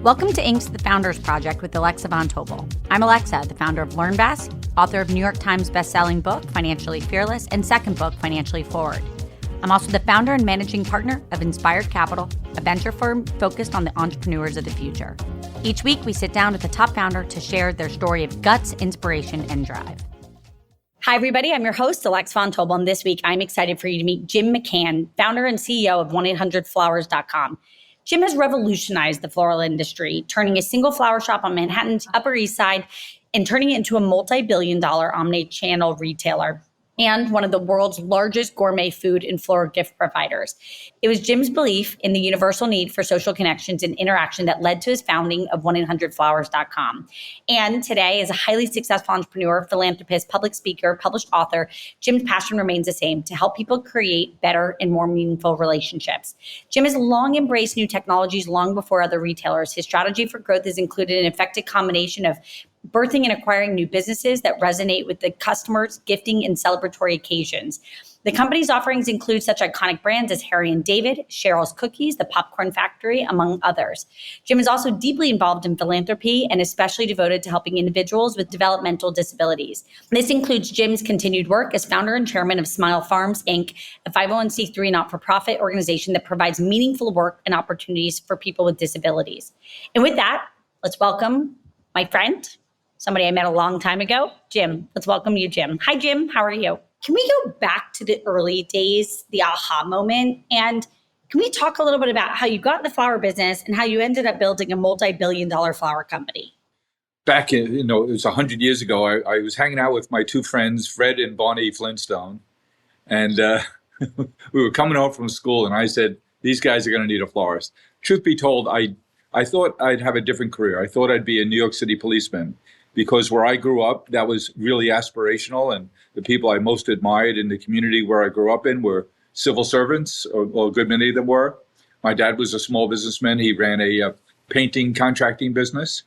Welcome to Inc.'s The Founders Project with Alexa Von Tobel. I'm Alexa, the founder of LearnVest, author of New York Times bestselling book, Financially Fearless, and second book, Financially Forward. I'm also the founder and managing partner of Inspired Capital, a venture firm focused on the entrepreneurs of the future. Each week, we sit down with the top founder to share their story of guts, inspiration, and drive. Hi, everybody. I'm your host, Alexa Von Tobel, and this week, I'm excited for you to meet Jim McCann, founder and CEO of 1-800-Flowers.com. Jim has revolutionized the floral industry, turning a single flower shop on Manhattan's Upper East Side and turning it into a multi-billion-dollar omni-channel retailer and one of the world's largest gourmet food and floral gift providers. It was Jim's belief in the universal need for social connections and interaction that led to his founding of 1-800-Flowers.com. And today, as a highly successful entrepreneur, philanthropist, public speaker, published author, Jim's passion remains the same: to help people create better and more meaningful relationships. Jim has long embraced new technologies long before other retailers. His strategy for growth has included an effective combination of birthing and acquiring new businesses that resonate with the customers, gifting, and celebratory occasions. The company's offerings include such iconic brands as Harry and David, Cheryl's Cookies, The Popcorn Factory, among others. Jim is also deeply involved in philanthropy and especially devoted to helping individuals with developmental disabilities. This includes Jim's continued work as founder and chairman of Smile Farms, Inc., a 501c3 not-for-profit organization that provides meaningful work and opportunities for people with disabilities. And with that, let's welcome my friend, somebody I met a long time ago, Jim. Let's welcome you, Jim. Hi, Jim. How are you? Can we go back to the early days, the aha moment? And can we talk a little bit about how you got in the flower business and how you ended up building a multi-billion-dollar flower company? Back in, it was 100 years ago, I was hanging out with my two friends, Fred and Bonnie Flintstone. And we were coming home from school, and I said, these guys are going to need a florist. Truth be told, I thought I'd have a different career. I thought I'd be a New York City policeman, because where I grew up, that was really aspirational. And the people I most admired in the community where I grew up in were civil servants, or a good many of them were. My dad was a small businessman. He ran a painting contracting business.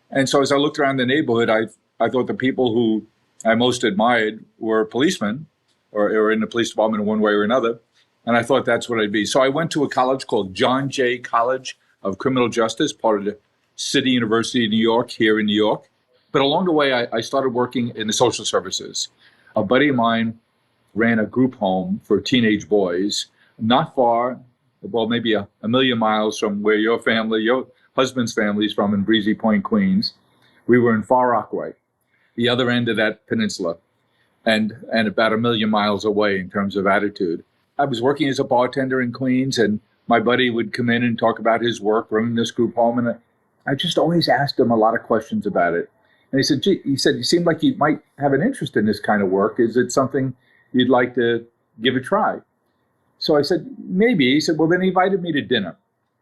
And so as I looked around the neighborhood, I thought the people who I most admired were policemen or in the police department in one way or another. And I thought that's what I'd be. So I went to a college called John Jay College of Criminal Justice, part of the City University of New York, here in New York. But along the way, I started working in the social services. A buddy of mine ran a group home for teenage boys, not far, well, maybe a million miles from where your husband's family is from in Breezy Point, Queens. We were in Far Rockaway, the other end of that peninsula, and about a million miles away in terms of attitude. I was working as a bartender in Queens, and my buddy would come in and talk about his work running this group home, and I just always asked him a lot of questions about it. And he said, you seem like you might have an interest in this kind of work. Is it something you'd like to give a try? So I said, maybe. He said, well, then he invited me to dinner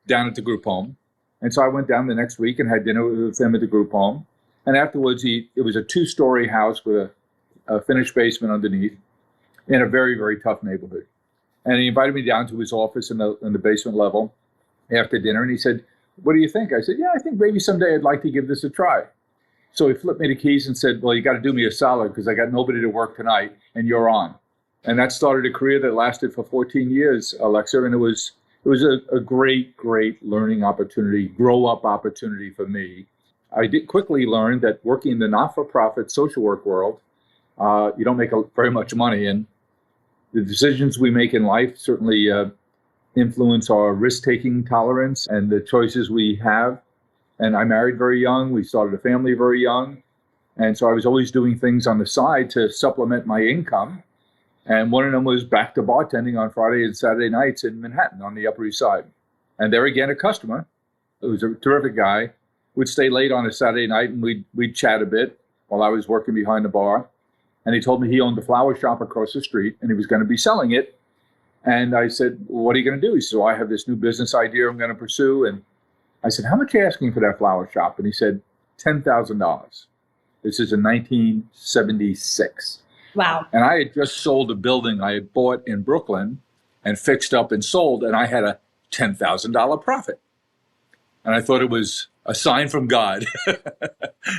down at the group home. And so I went down the next week and had dinner with him at the group home. And afterwards, it was a 2-story house with a finished basement underneath in a very, very tough neighborhood. And he invited me down to his office in the basement level after dinner. And he said, what do you think? I said, yeah, I think maybe someday I'd like to give this a try. So he flipped me the keys and said, well, you got to do me a solid because I got nobody to work tonight and you're on. And that started a career that lasted for 14 years, Alexa. And it was a great, great learning opportunity, grow up opportunity for me. I did quickly learn that working in the not-for-profit social work world, you don't make very much money. And the decisions we make in life certainly influence our risk-taking tolerance and the choices we have. And I married very young. We started a family very young. And so I was always doing things on the side to supplement my income. And one of them was back to bartending on Friday and Saturday nights in Manhattan on the Upper East Side. And there again, a customer, who was a terrific guy, would stay late on a Saturday night and we'd chat a bit while I was working behind the bar. And he told me he owned a flower shop across the street and he was going to be selling it. And I said, well, what are you going to do? He said, well, I have this new business idea I'm going to pursue. And I said, how much are you asking for that flower shop? And he said, $10,000. This is in 1976. Wow. And I had just sold a building I had bought in Brooklyn and fixed up and sold, and I had a $10,000 profit. And I thought it was a sign from God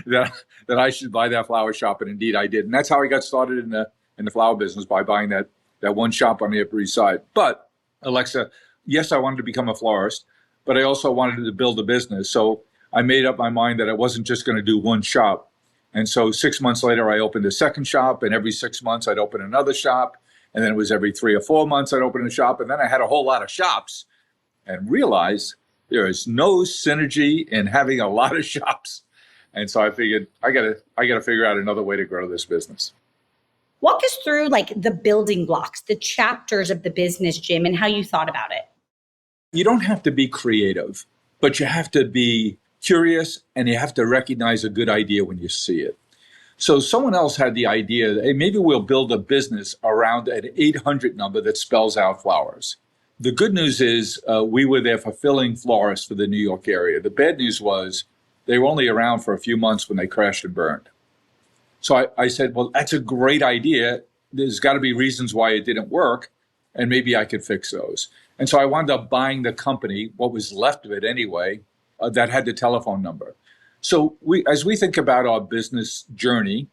that I should buy that flower shop, and indeed I did. And that's how I got started in the flower business, by buying that one shop on the Upper East Side. But Alexa, yes, I wanted to become a florist, but I also wanted to build a business. So I made up my mind that I wasn't just going to do one shop. And so 6 months later, I opened a second shop, and every 6 months I'd open another shop. And then it was every 3 or 4 months I'd open a shop. And then I had a whole lot of shops and realized there is no synergy in having a lot of shops. And so I figured I gotta figure out another way to grow this business. Walk us through like the building blocks, the chapters of the business, Jim, and how you thought about it. You don't have to be creative, but you have to be curious, and you have to recognize a good idea when you see it. So someone else had the idea that, hey, maybe we'll build a business around an 800 number that spells out flowers. The good news is we were there fulfilling florists for the New York area. The bad news was they were only around for a few months when they crashed and burned. So I said, well, that's a great idea. There's got to be reasons why it didn't work, and maybe I could fix those. And so I wound up buying the company, what was left of it anyway, that had the telephone number. So as we think about our business journey,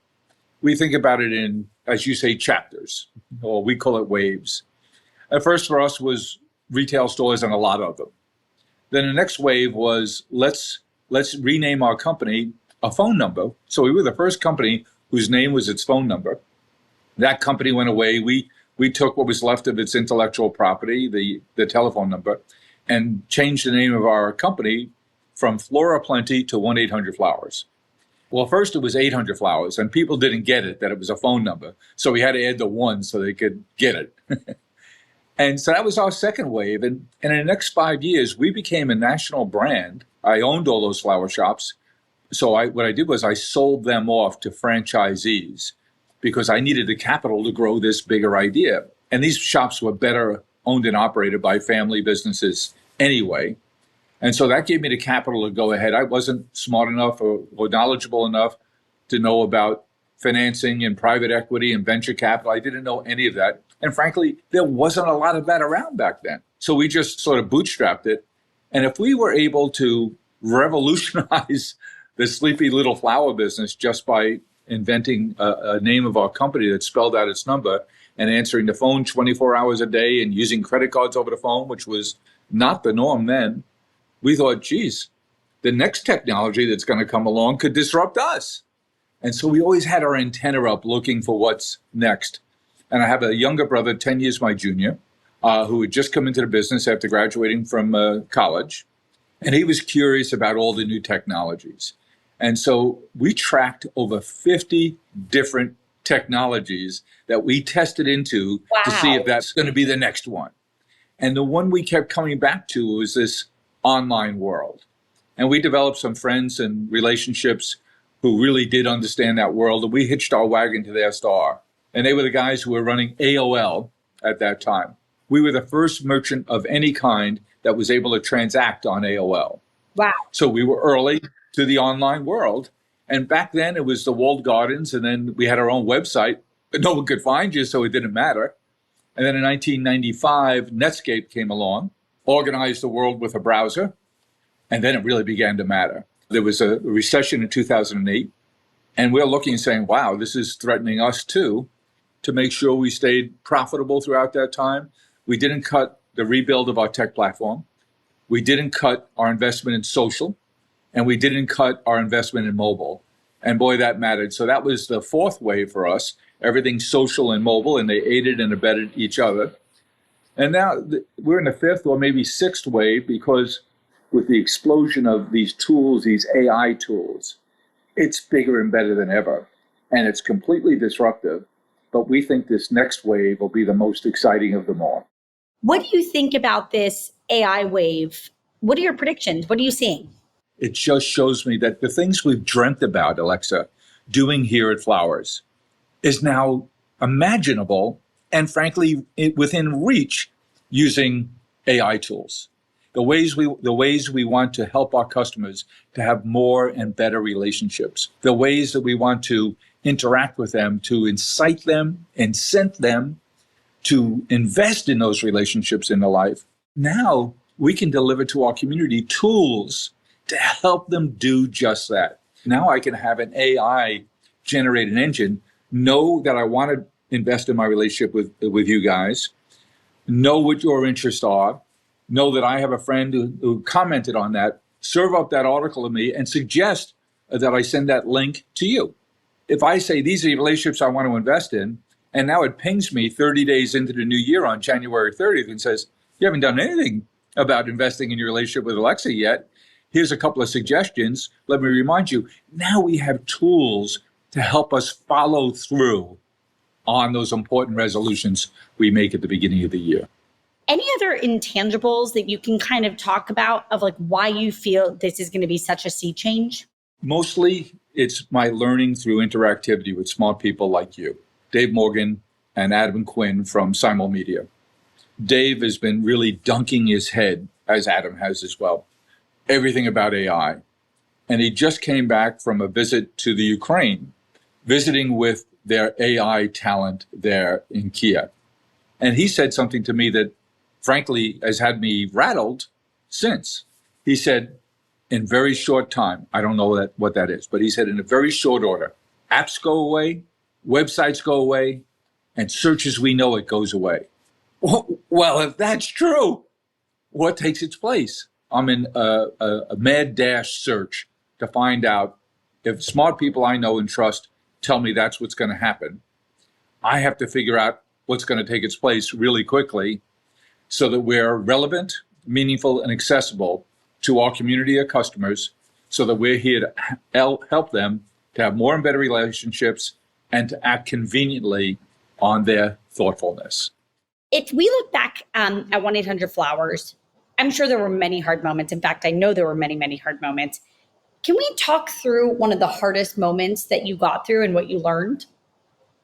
we think about it in, as you say, chapters, or we call it waves. At first for us was retail stores, and a lot of them. Then the next wave was let's rename our company a phone number. So we were the first company whose name was its phone number. That company went away. We took what was left of its intellectual property, the telephone number, and changed the name of our company from Flora Plenty to 1-800-Flowers. Well, first it was 800 flowers, and people didn't get it, that it was a phone number. So we had to add the 1 so they could get it. And so that was our second wave. And in the next 5 years, we became a national brand. I owned all those flower shops. So what I did was I sold them off to franchisees because I needed the capital to grow this bigger idea. And these shops were better owned and operated by family businesses anyway. And so that gave me the capital to go ahead. I wasn't smart enough or knowledgeable enough to know about financing and private equity and venture capital. I didn't know any of that. And frankly, there wasn't a lot of that around back then. So we just sort of bootstrapped it. And if we were able to revolutionize the sleepy little flower business just by inventing a name of our company that spelled out its number and answering the phone 24 hours a day and using credit cards over the phone, which was not the norm then, we thought, geez, the next technology that's going to come along could disrupt us. And so we always had our antenna up looking for what's next. And I have a younger brother, 10 years my junior, who had just come into the business after graduating from college. And he was curious about all the new technologies. And so we tracked over 50 different technologies that we tested into to see if that's going to be the next one. And the one we kept coming back to was this online world. And we developed some friends and relationships who really did understand that world. And we hitched our wagon to their star. And they were the guys who were running AOL at that time. We were the first merchant of any kind that was able to transact on AOL. Wow. So we were early to the online world. And back then it was the walled gardens, and then we had our own website, but no one could find you, so it didn't matter. And then in 1995, Netscape came along, organized the world with a browser, and then it really began to matter. There was a recession in 2008, and we're looking and saying, wow, this is threatening us too, to make sure we stayed profitable throughout that time. We didn't cut the rebuild of our tech platform. We didn't cut our investment in social, and we didn't cut our investment in mobile. And boy, that mattered. So that was the fourth wave for us, everything social and mobile, and they aided and abetted each other. And now we're in the fifth or maybe sixth wave, because with the explosion of these tools, these AI tools, it's bigger and better than ever. And it's completely disruptive. But we think this next wave will be the most exciting of them all. What do you think about this AI wave? What are your predictions? What are you seeing? It just shows me that the things we've dreamt about, Alexa, doing here at Flowers is now imaginable and frankly within reach using AI tools. The ways we want to help our customers to have more and better relationships, the ways that we want to interact with them, to incite them, incent them to invest in those relationships in their life. Now we can deliver to our community tools to help them do just that. Now I can have an AI generated engine know that I want to invest in my relationship with you guys, know what your interests are, know that I have a friend who commented on that serve up that article to me and suggest that I send that link to you. If I say these are the relationships I want to invest in, and now it pings me 30 days into the new year on January 30th and says, you haven't done anything about investing in your relationship with Alexa yet. Here's a couple of suggestions. Let me remind you, now we have tools to help us follow through on those important resolutions we make at the beginning of the year. Any other intangibles that you can kind of talk about of like why you feel this is going to be such a sea change? Mostly it's my learning through interactivity with smart people like you, Dave Morgan and Adam Quinn from Simul Media. Dave has been really dunking his head, as Adam has as well, everything about AI. And he just came back from a visit to the Ukraine, visiting with their AI talent there in Kiev. And he said something to me that frankly has had me rattled since. He said, in very short time, I don't know what that is, but he said in a very short order, apps go away, websites go away, and search as we know it goes away. Well, if that's true, what takes its place? I'm in a mad dash search to find out if smart people I know and trust tell me that's what's going to happen. I have to figure out what's going to take its place really quickly so that we're relevant, meaningful, and accessible to our community of customers so that we're here to help them to have more and better relationships and to act conveniently on their thoughtfulness. If we look back at 1-800-Flowers, I'm sure there were many hard moments. In fact, I know there were many, many hard moments. Can we talk through one of the hardest moments that you got through and what you learned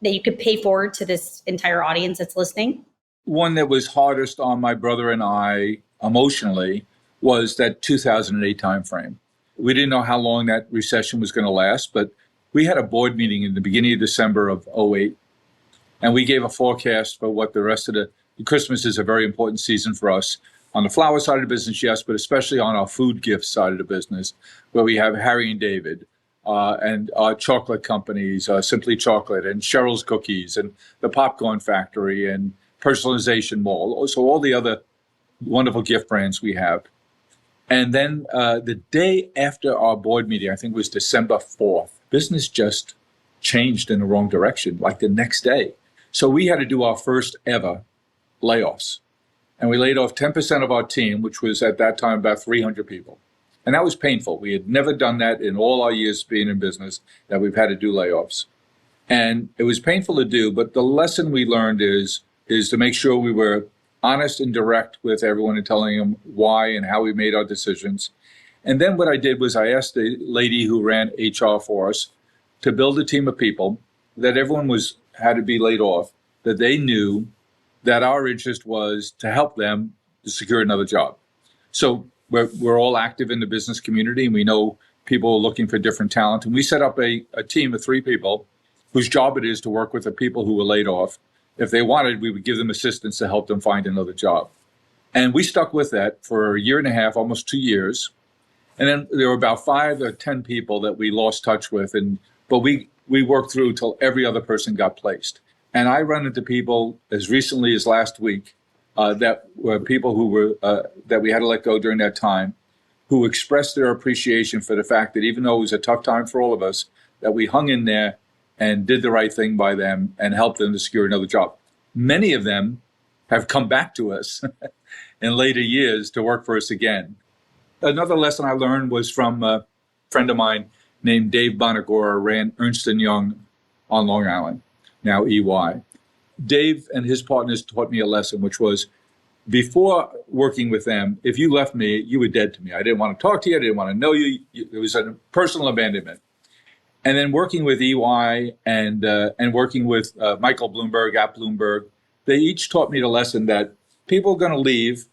that you could pay forward to this entire audience that's listening? One that was hardest on my brother and I emotionally was that 2008 timeframe. We didn't know how long that recession was going to last, but we had a board meeting in the beginning of December of 2008, and we gave a forecast for what the rest of the Christmas is a very important season for us. On the flower side of the business, yes, but especially on our food gift side of the business, where we have Harry and David and our chocolate companies, Simply Chocolate and Cheryl's Cookies and the Popcorn Factory and Personalization Mall, so all the other wonderful gift brands we have. And then the day after our board meeting, I think it was December 4th, business just changed in the wrong direction, like the next day. So we had to do our first ever layoffs. And we laid off 10% of our team, which was at that time about 300 people. And that was painful. We had never done that in all our years being in business, that we've had to do layoffs. And it was painful to do, but the lesson we learned is to make sure we were honest and direct with everyone and telling them why and how we made our decisions. And then what I did was I asked the lady who ran HR for us to build a team of people that everyone had to be laid off, that they knew that our interest was to help them to secure another job. So we're all active in the business community, and we know people are looking for different talent. And we set up a team of 3 people whose job it is to work with the people who were laid off. If they wanted, we would give them assistance to help them find another job. And we stuck with that for a year and a half, almost 2 years. And then there were about 5 or 10 people that we lost touch with. But we worked through till every other person got placed. And I run into people as recently as last week that were people who were that we had to let go during that time, who expressed their appreciation for the fact that even though it was a tough time for all of us, that we hung in there and did the right thing by them and helped them to secure another job. Many of them have come back to us in later years to work for us again. Another lesson I learned was from a friend of mine named Dave Bonagora, ran Ernst & Young on Long Island, now EY. Dave and his partners taught me a lesson, which was before working with them, if you left me, you were dead to me. I didn't want to talk to you. I didn't want to know you. It was a personal abandonment. And then working with EY and working with Michael Bloomberg at Bloomberg, they each taught me the lesson that people are going to leave.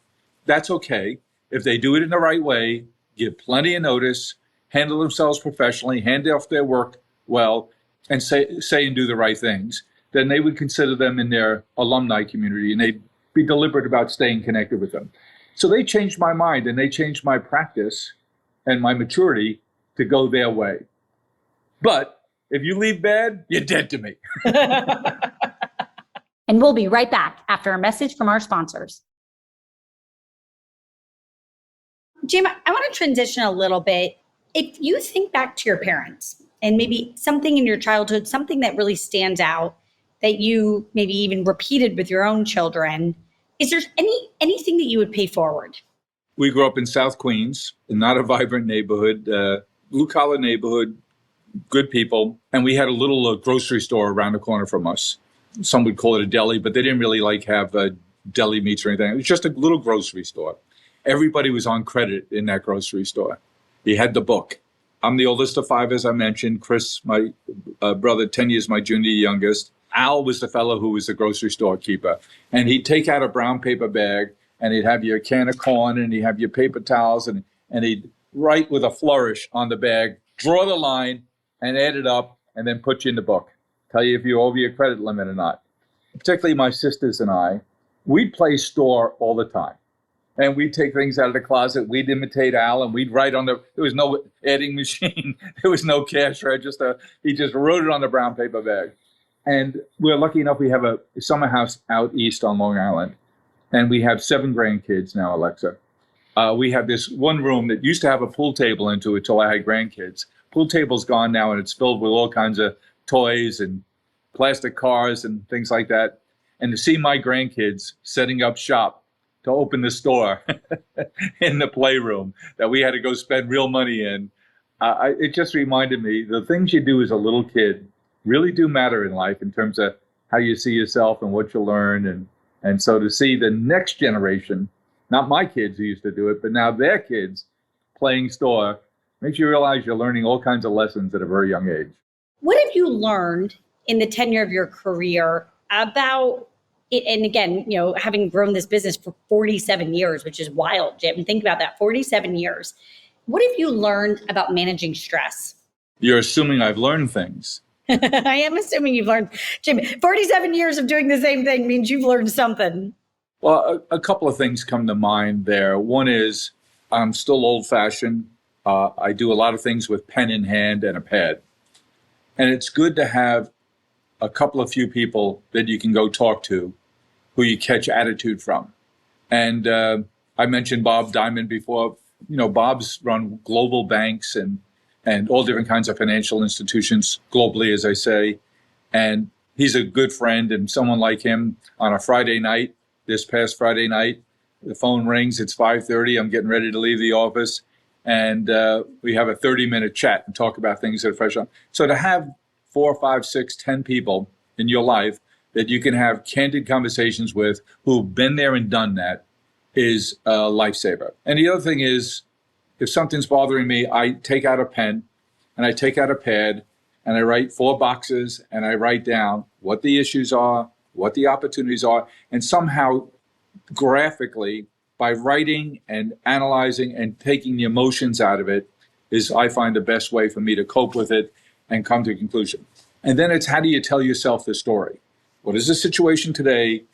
That's okay. If they do it in the right way, give plenty of notice, handle themselves professionally, hand off their work well, and say and do the right things, then they would consider them in their alumni community, and they'd be deliberate about staying connected with them. So they changed my mind, and they changed my practice and my maturity to go their way. But if you leave bad, you're dead to me. And we'll be right back after a message from our sponsors. Jim, I want to transition a little bit. If you think back to your parents and maybe something in your childhood, something that really stands out that you maybe even repeated with your own children, is there anything that you would pay forward? We grew up in South Queens, not a vibrant neighborhood, blue collar neighborhood, good people. And we had a little grocery store around the corner from us. Some would call it a deli, but they didn't really have deli meats or anything. It was just a little grocery store. Everybody was on credit in that grocery store. You had the book. I'm the oldest of five, as I mentioned. Chris, my brother, 10 years my junior youngest. Al was the fellow who was the grocery store keeper. And he'd take out a brown paper bag and he'd have your can of corn and he'd have your paper towels and he'd write with a flourish on the bag, draw the line and add it up and then put you in the book. Tell you if you're over your credit limit or not. Particularly my sisters and I, we'd play store all the time. And we'd take things out of the closet. We'd imitate Al, and we'd write on there was no adding machine. There was no cash register. He just wrote it on the brown paper bag. And we're lucky enough we have a summer house out east on Long Island. And we have 7 grandkids now, Alexa. We have this one room that used to have a pool table into it till I had grandkids. Pool table's gone now, and it's filled with all kinds of toys and plastic cars and things like that. And to see my grandkids setting up shop to open the store in the playroom that we had to go spend real money in, it just reminded me the things you do as a little kid really do matter in life in terms of how you see yourself and what you learn. And so to see the next generation, not my kids who used to do it, but now their kids playing store, makes you realize you're learning all kinds of lessons at a very young age. What have you learned in the tenure of your career about it? And again, having grown this business for 47 years, which is wild, Jim. Think about that, 47 years. What have you learned about managing stress? You're assuming I've learned things. I am assuming you've learned, Jim. 47 years of doing the same thing means you've learned something. Well, a couple of things come to mind there. One is I'm still old-fashioned. I do a lot of things with pen in hand and a pad. And it's good to have a couple of few people that you can go talk to who you catch attitude from. And I mentioned Bob Diamond before. Bob's run global banks and all different kinds of financial institutions globally, as I say. And he's a good friend, and someone like him on a Friday night, this past Friday night, the phone rings, it's 5:30, I'm getting ready to leave the office, and we have a 30-minute chat and talk about things that are fresh on. So to have 4, 5, 6, 10 people in your life that you can have candid conversations with who've been there and done that is a lifesaver. And the other thing is, if something's bothering me, I take out a pen and I take out a pad and I write 4 boxes and I write down what the issues are, what the opportunities are, and somehow graphically, by writing and analyzing and taking the emotions out of it, is, I find, the best way for me to cope with it and come to a conclusion. And then it's, how do you tell yourself the story? What is the situation today?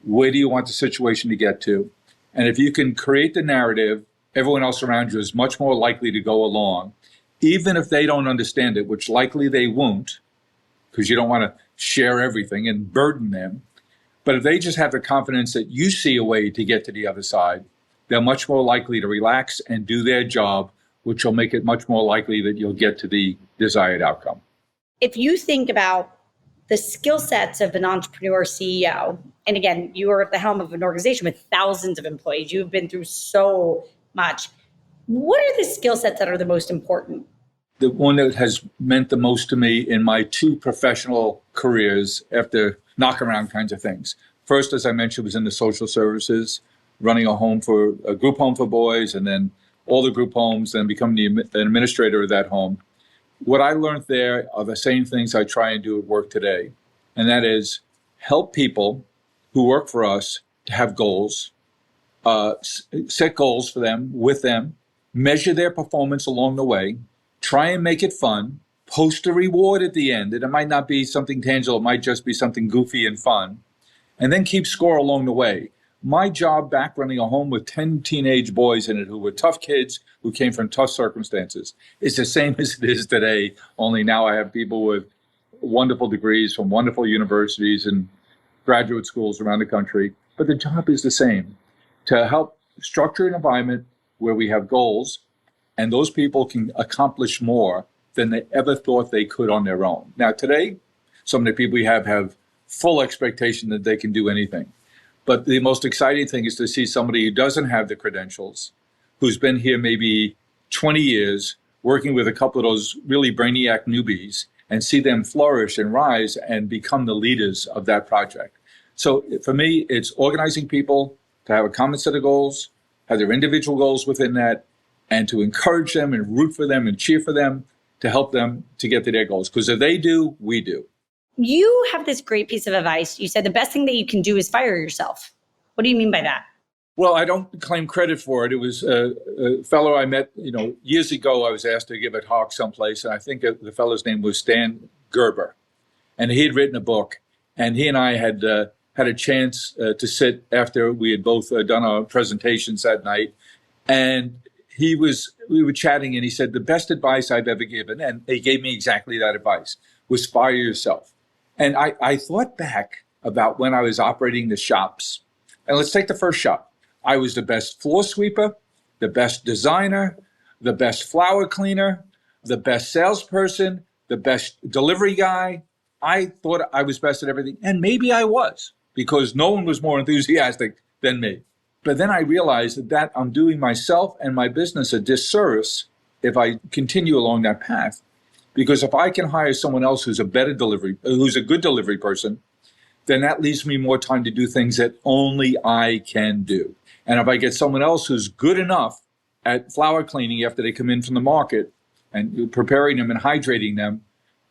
Where do you want the situation to get to? And if you can create the narrative, everyone else around you is much more likely to go along, even if they don't understand it, which likely they won't, because you don't want to share everything and burden them. But if they just have the confidence that you see a way to get to the other side, they're much more likely to relax and do their job, which will make it much more likely that you'll get to the desired outcome. If you think about the skill sets of an entrepreneur CEO, and again, you are at the helm of an organization with thousands of employees, you've been through so much. What are the skill sets that are the most important? The one that has meant the most to me in my 2 professional careers after knock-around kinds of things. First, as I mentioned, was in the social services, running a group home for boys, and then all the group homes, then becoming an administrator of that home. What I learned there are the same things I try and do at work today, and that is help people who work for us to have goals, set goals for them, with them, measure their performance along the way, try and make it fun, post a reward at the end. And it might not be something tangible, it might just be something goofy and fun, and then keep score along the way. My job back running a home with 10 teenage boys in it who were tough kids who came from tough circumstances is the same as it is today, only now I have people with wonderful degrees from wonderful universities and graduate schools around the country. But the job is the same, to help structure an environment where we have goals, and those people can accomplish more than they ever thought they could on their own. Now, today, some of the people we have full expectation that they can do anything. But the most exciting thing is to see somebody who doesn't have the credentials, who's been here maybe 20 years, working with a couple of those really brainiac newbies, and see them flourish and rise and become the leaders of that project. So for me, it's organizing people to have a common set of goals, have their individual goals within that, and to encourage them and root for them and cheer for them to help them to get to their goals. Because if they do, we do. You have this great piece of advice. You said the best thing that you can do is fire yourself. What do you mean by that? Well, I don't claim credit for it. It was a fellow I met, years ago. I was asked to give a talk someplace, and I think the fellow's name was Stan Gerber. And he had written a book, and he and I had had a chance to sit after we had both done our presentations that night. And we were chatting, and he said, the best advice I've ever given, and he gave me exactly that advice, was fire yourself. And I thought back about when I was operating the shops. And let's take the first shop. I was the best floor sweeper, the best designer, the best flower cleaner, the best salesperson, the best delivery guy. I thought I was best at everything. And maybe I was, because no one was more enthusiastic than me. But then I realized that I'm doing myself and my business a disservice if I continue along that path. Because if I can hire someone else who's a good delivery person, then that leaves me more time to do things that only I can do. And if I get someone else who's good enough at flower cleaning after they come in from the market and preparing them and hydrating them,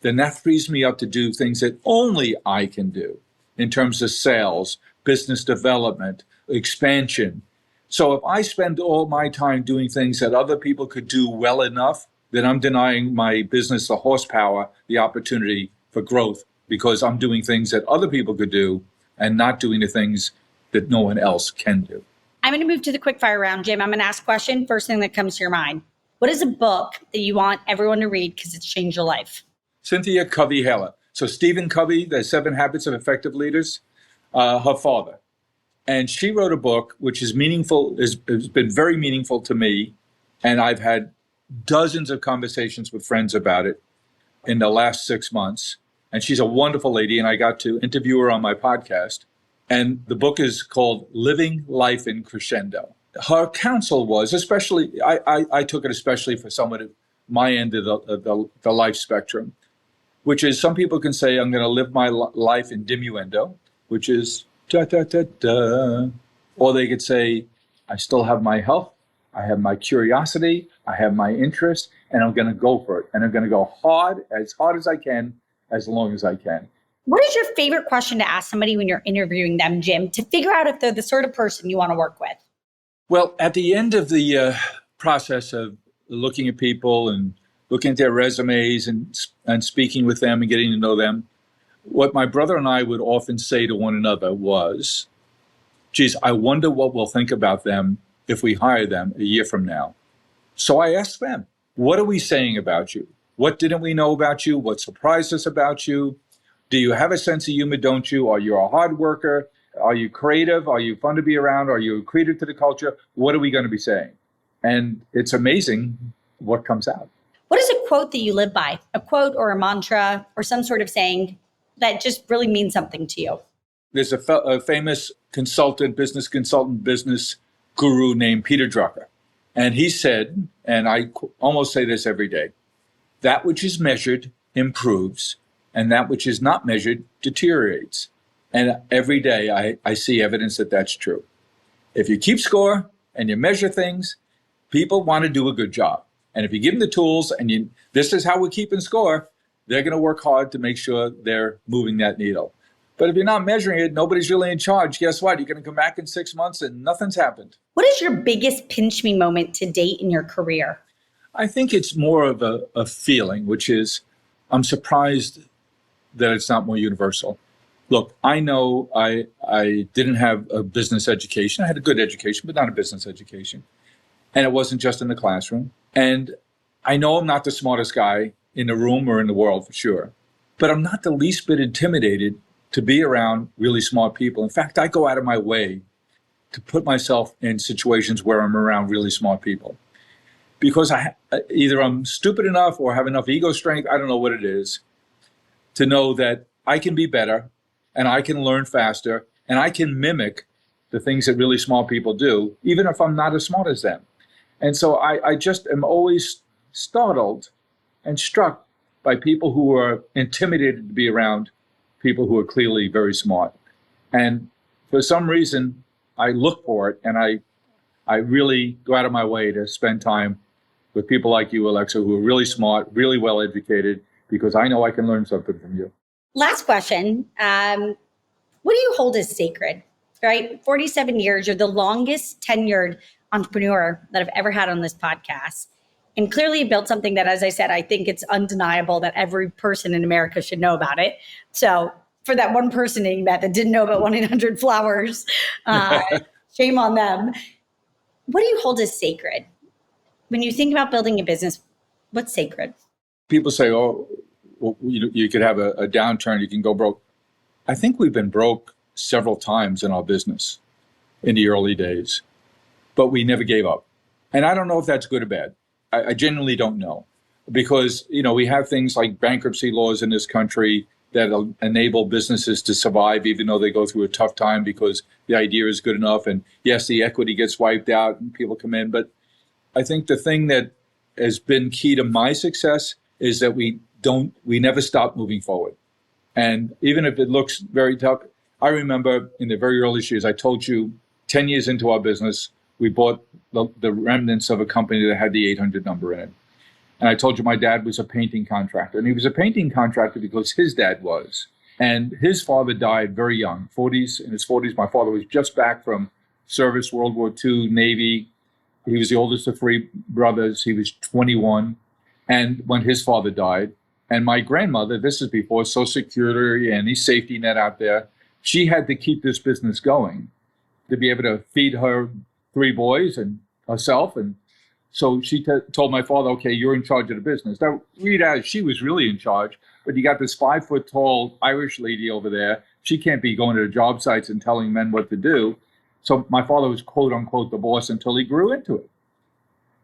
then that frees me up to do things that only I can do in terms of sales, business development, expansion. So if I spend all my time doing things that other people could do well enough, then I'm denying my business the horsepower, the opportunity for growth, because I'm doing things that other people could do and not doing the things that no one else can do. I'm going to move to the quick fire round, Jim. I'm going to ask a question. First thing that comes to your mind. What is a book that you want everyone to read because it's changed your life? Cynthia Covey Heller. So Stephen Covey, The 7 Habits of Effective Leaders, her father. And she wrote a book which is meaningful, has been very meaningful to me. And I've had dozens of conversations with friends about it in the last 6 months. And she's a wonderful lady, and I got to interview her on my podcast. And the book is called Living Life in Crescendo. Her counsel was, especially, I took it especially for someone at my end of the life spectrum, which is some people can say, I'm going to live my life in diminuendo, which is da-da-da-da. Or they could say, I still have my health, I have my curiosity, I have my interest, and I'm going to go for it. And I'm going to go hard as I can, as long as I can. What is your favorite question to ask somebody when you're interviewing them, Jim, to figure out if they're the sort of person you want to work with? Well, at the end of the process of looking at people and looking at their resumes and speaking with them and getting to know them, what my brother and I would often say to one another was, geez, I wonder what we'll think about them if we hire them a year from now. So I asked them, what are we saying about you? What didn't we know about you? What surprised us about you? Do you have a sense of humor, don't you? Are you a hard worker? Are you creative? Are you fun to be around? Are you accretive to the culture? What are we going to be saying? And it's amazing what comes out. What is a quote that you live by? A quote or a mantra or some sort of saying that just really means something to you? There's a famous business consultant, business guru named Peter Drucker. And he said, and I almost say this every day, that which is measured improves, and that which is not measured deteriorates. And every day I see evidence that that's true. If you keep score and you measure things, people want to do a good job. And if you give them the tools and this is how we're keeping score, they're going to work hard to make sure they're moving that needle. But if you're not measuring it, nobody's really in charge. Guess what? You're going to come back in 6 months and nothing's happened. What is your biggest pinch me moment to date in your career? I think it's more of a feeling, which is I'm surprised that it's not more universal. Look, I know I didn't have a business education. I had a good education, but not a business education. And it wasn't just in the classroom. And I know I'm not the smartest guy in the room or in the world for sure, but I'm not the least bit intimidated to be around really smart people. In fact, I go out of my way to put myself in situations where I'm around really smart people. Because either I'm stupid enough or have enough ego strength, I don't know what it is, to know that I can be better and I can learn faster and I can mimic the things that really smart people do, even if I'm not as smart as them. And so I just am always startled and struck by people who are intimidated to be around people who are clearly very smart. And for some reason, I look for it, and I really go out of my way to spend time with people like you, Alexa, who are really smart, really well educated, because I know I can learn something from you. Last question. What do you hold as sacred, right? 47 years, you're the longest tenured entrepreneur that I've ever had on this podcast. And clearly you built something that, as I said, I think it's undeniable that every person in America should know about it. So for that one person that you met that didn't know about 1-800-Flowers, shame on them. What do you hold as sacred? When you think about building a business, what's sacred? People say, oh, well, you could have a downturn, you can go broke. I think we've been broke several times in our business in the early days, but we never gave up. And I don't know if that's good or bad. I genuinely don't know, because, we have things like bankruptcy laws in this country that enable businesses to survive even though they go through a tough time because the idea is good enough. And yes, the equity gets wiped out and people come in. But I think the thing that has been key to my success is that we never stop moving forward. And even if it looks very tough, I remember in the very early years, I told you 10 years into our business, we bought the remnants of a company that had the 800 number in it. And I told you my dad was a painting contractor. And he was a painting contractor because his dad was. And his father died very young, in his 40s. My father was just back from service, World War II, Navy. He was the oldest of three brothers. He was 21. And when his father died, and my grandmother, this is before Social Security and any safety net out there, she had to keep this business going to be able to feed her 3 boys and herself. And so she told my father, okay, you're in charge of the business. Now, read out, she was really in charge, but you got this 5-foot-tall Irish lady over there. She can't be going to the job sites and telling men what to do. So my father was, quote unquote, the boss until he grew into it.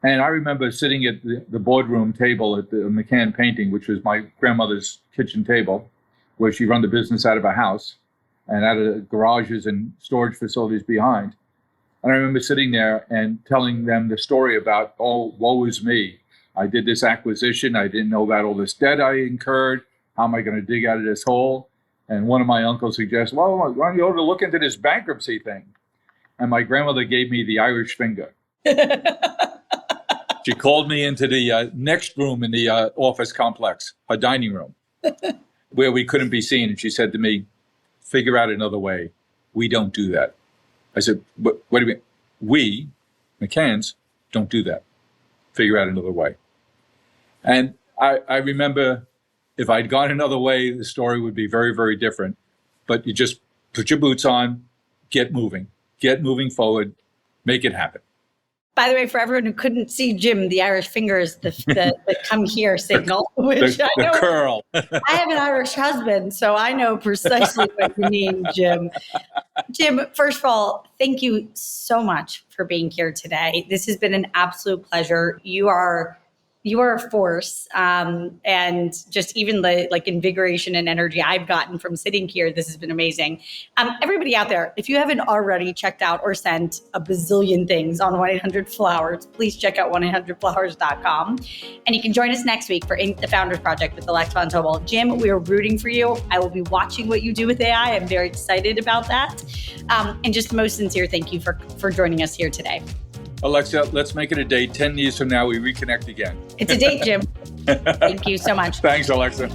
And I remember sitting at the boardroom table at the McCann painting, which was my grandmother's kitchen table, where she run the business out of a house and out of garages and storage facilities behind. And I remember sitting there and telling them the story about, oh, woe is me. I did this acquisition. I didn't know about all this debt I incurred. How am I going to dig out of this hole? And one of my uncles suggested, well, why don't you go to look into this bankruptcy thing? And my grandmother gave me the Irish finger. She called me into the next room in the office complex, her dining room, where we couldn't be seen. And she said to me, figure out another way. We don't do that. I said, what do you mean? We, McCanns, don't do that. Figure out another way. And I remember if I'd gone another way, the story would be very, very different. But you just put your boots on, get moving forward, make it happen. By the way, for everyone who couldn't see Jim, the Irish finger is the come here signal, which I know. The curl. I have an Irish husband, so I know precisely what you mean, Jim. Jim, first of all, thank you so much for being here today. This has been an absolute pleasure. You are a force, and just even the invigoration and energy I've gotten from sitting here. This has been amazing. Everybody out there, if you haven't already checked out or sent a bazillion things on 1-800-Flowers, please check out 1-800-Flowers.com. And you can join us next week for The Founders Project with Alexa Von Tobel. Jim, we are rooting for you. I will be watching what you do with AI. I'm very excited about that. And just most sincere thank you for joining us here today. Alexa, let's make it a date. 10 years from now, we reconnect again. It's a date, Jim. Thank you so much. Thanks, Alexa.